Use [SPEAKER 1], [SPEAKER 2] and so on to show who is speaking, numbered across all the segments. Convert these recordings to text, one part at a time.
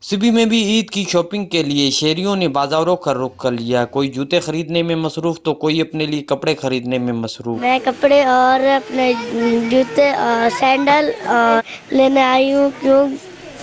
[SPEAKER 1] सिबी में भी ईद की शॉपिंग के लिए शहरियों ने बाजारों का रुख कर लिया। कोई जूते खरीदने में मसरूफ तो कोई अपने लिए कपड़े खरीदने में मसरूफ।
[SPEAKER 2] मैं कपड़े और अपने जूते और सैंडल लेने आई हूँ, क्यों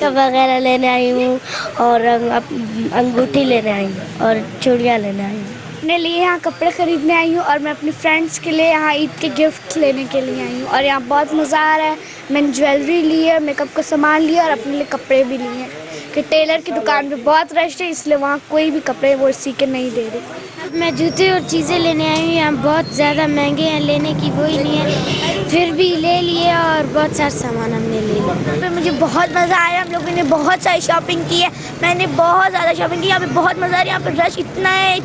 [SPEAKER 2] वगैरह लेने आई हूँ, और अंगूठी लेने आई हूँ और चूड़ियाँ लेने आई हूँ।
[SPEAKER 3] अपने लिए यहाँ कपड़े खरीदने आई हूँ और मैं अपनी फ्रेंड्स के लिए यहाँ ईद के गिफ्ट लेने के लिए आई हूँ। और यहाँ बहुत मज़ा आ रहा है। मैंने ज्वेलरी ली है, मेकअप का सामान लिया और अपने लिए कपड़े भी लिए हैं कि टेलर की दुकान पे बहुत रश है, इसलिए वहाँ कोई भी कपड़े वो सी के नहीं दे रहे।
[SPEAKER 2] अब मैं जूते और चीज़ें लेने आई हूँ, यहाँ बहुत ज़्यादा महंगे हैं, लेने की वो ही नहीं है, फिर भी ले लिए और बहुत सारा सामान हमने ले लिया।
[SPEAKER 3] यहाँ पे मुझे बहुत मज़ा आया। हम लोगों ने बहुत सारी शॉपिंग की है, मैंने बहुत ज़्यादा शॉपिंग की। यहाँ पे बहुत मज़ा आ रहा है। यहाँ पे रश इतना है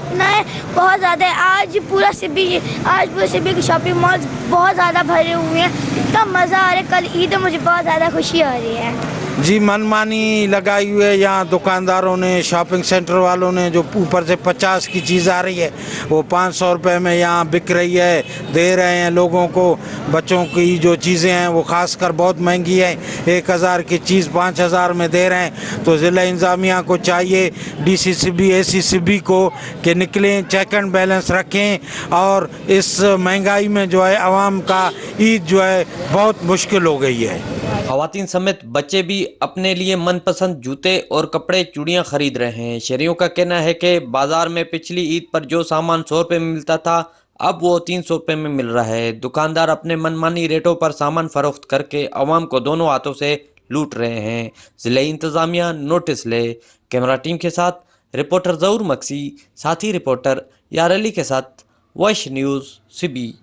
[SPEAKER 3] बहुत ज़्यादा है। आज पूरा सिबी की शॉपिंग मॉल बहुत ज़्यादा भरे हुए हैं। इतना मज़ा आ रहा है। कल ईद है, मुझे बहुत ज़्यादा खुशी हो रही है।
[SPEAKER 4] जी, मनमानी लगाई हुई है यहाँ दुकानदारों ने, शॉपिंग सेंटर वालों ने। जो ऊपर से 50 की चीज़ आ रही है वो 500 रुपये में यहाँ बिक रही है, दे रहे हैं लोगों को। बच्चों की जो चीज़ें हैं वो खासकर बहुत महंगी है, 1000 की चीज़ 5000 में दे रहे हैं। तो ज़िला इंतज़ामिया को चाहिए, DCCB ACCB को, कि निकलें, चेक एंड बैलेंस रखें। और इस महंगाई में जो है आवाम का ईद जो है बहुत मुश्किल हो गई है।
[SPEAKER 1] खवातीन समेत बच्चे भी अपने लिए मनपसंद जूते और कपड़े चूड़ियां खरीद रहे हैं। शहरियों का कहना है कि बाजार में पिछली ईद पर जो सामान 100 रुपये में मिलता था अब वो 300 रुपये में मिल रहा है। दुकानदार अपने मनमानी रेटों पर सामान फरोख्त करके अवाम को दोनों हाथों से लूट रहे हैं। ज़िला इंतज़ामिया नोटिस ले। कैमरा टीम के साथ रिपोर्टर ज़हूर मक्सी, साथी रिपोर्टर यार अली के साथ वॉइस न्यूज़ सिबी।